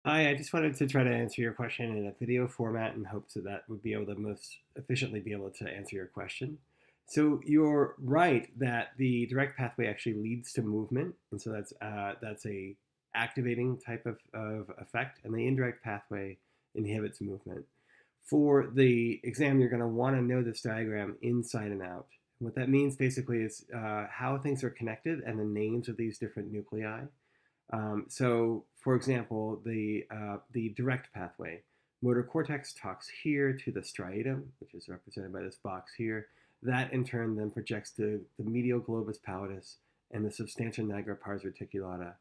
Hi, I just wanted to try to answer your question in a video format in hopes that that would be able to most efficiently be able to answer your question. So you're right that the direct pathway actually leads to movement, and so that's a activating type of effect, and the indirect pathway inhibits movement. For the exam, you're going to want to know this diagram inside and out. What that means basically is how things are connected and the names of these different nuclei. So, for example, the direct pathway, motor cortex talks here to the striatum, which is represented by this box here. That in turn then projects to the medial globus pallidus and the substantia nigra pars reticulata,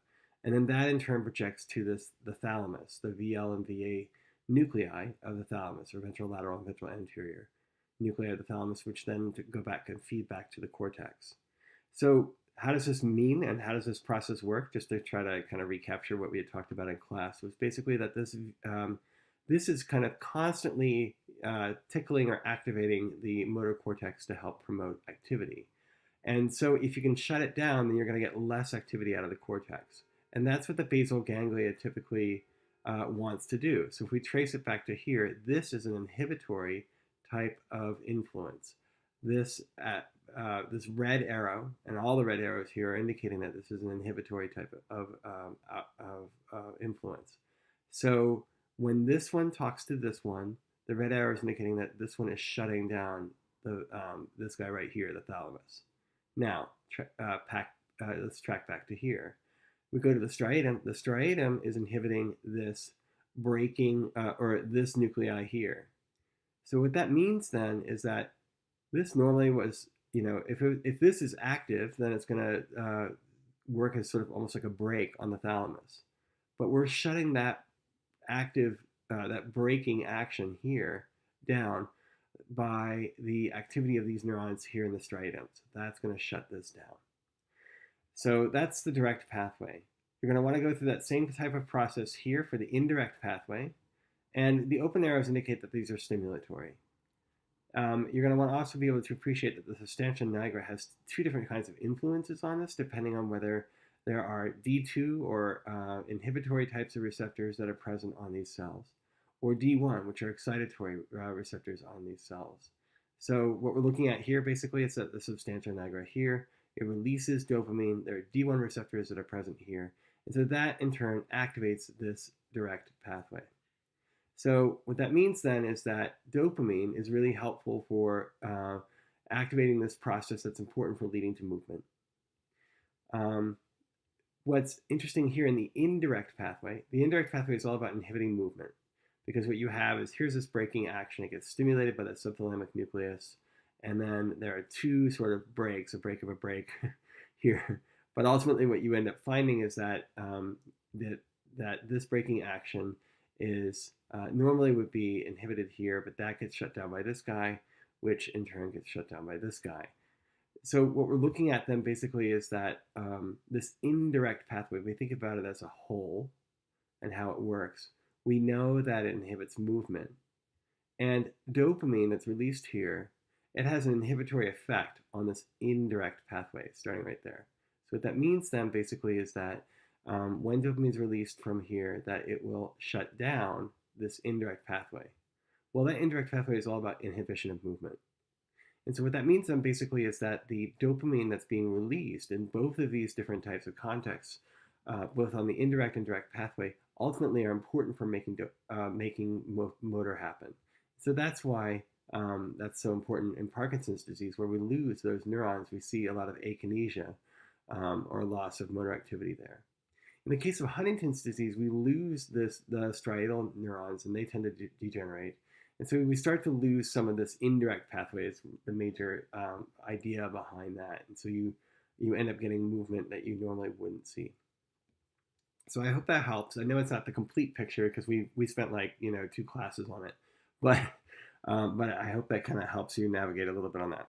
and then that in turn projects to the thalamus, the VL and VA nuclei of the thalamus, or ventrolateral and ventral anterior nuclei of the thalamus, which then go back and feed back to the cortex. So how does this mean and how does this process work? Just to try to kind of recapture what we had talked about in class was basically that this is kind of constantly tickling or activating the motor cortex to help promote activity. And so if you can shut it down, then you're going to get less activity out of the cortex. And that's what the basal ganglia typically wants to do. So if we trace it back to here, this is an inhibitory type of influence. This this red arrow and all the red arrows here are indicating that this is an inhibitory type of influence. So when this one talks to this one, the red arrow is indicating that this one is shutting down this guy right here, the thalamus. Now, let's track back to here. We go to the striatum. The striatum is inhibiting this breaking or this nuclei here. So what that means then is that this normally was, if this is active, then it's going to work as sort of almost like a brake on the thalamus. But we're shutting that active, that braking action here down by the activity of these neurons here in the striatum. So that's going to shut this down. So that's the direct pathway. You're going to want to go through that same type of process here for the indirect pathway. And the open arrows indicate that these are stimulatory. You're going to want to also be able to appreciate that the substantia nigra has two different kinds of influences on this, depending on whether there are D2 or inhibitory types of receptors that are present on these cells, or D1, which are excitatory receptors on these cells. So what we're looking at here basically is that the substantia nigra here, it releases dopamine. There are D1 receptors that are present here. And so that in turn activates this direct pathway. So what that means then is that dopamine is really helpful for activating this process that's important for leading to movement. What's interesting here in the indirect pathway is all about inhibiting movement, because what you have is here's this braking action. It gets stimulated by the subthalamic nucleus, and then there are two sort of breaks, a break of a break here. But ultimately what you end up finding is that that this braking action is normally would be inhibited here, but that gets shut down by this guy, which in turn gets shut down by this guy. So what we're looking at then basically is that this indirect pathway, we think about it as a whole and how it works. We know that it inhibits movement. And dopamine that's released here, it has an inhibitory effect on this indirect pathway, starting right there. So what that means then basically is that when dopamine is released from here, that it will shut down this indirect pathway. Well, that indirect pathway is all about inhibition of movement. And so what that means then basically is that the dopamine that's being released in both of these different types of contexts, both on the indirect and direct pathway, ultimately are important for making motor happen. So that's why that's so important in Parkinson's disease, where we lose those neurons. We see a lot of akinesia or loss of motor activity there. In the case of Huntington's disease, we lose the striatal neurons, and they tend to degenerate. And so we start to lose some of this indirect pathway is the major idea behind that. And so you end up getting movement that you normally wouldn't see. So I hope that helps. I know it's not the complete picture because we spent like 2 classes on it, but I hope that kind of helps you navigate a little bit on that.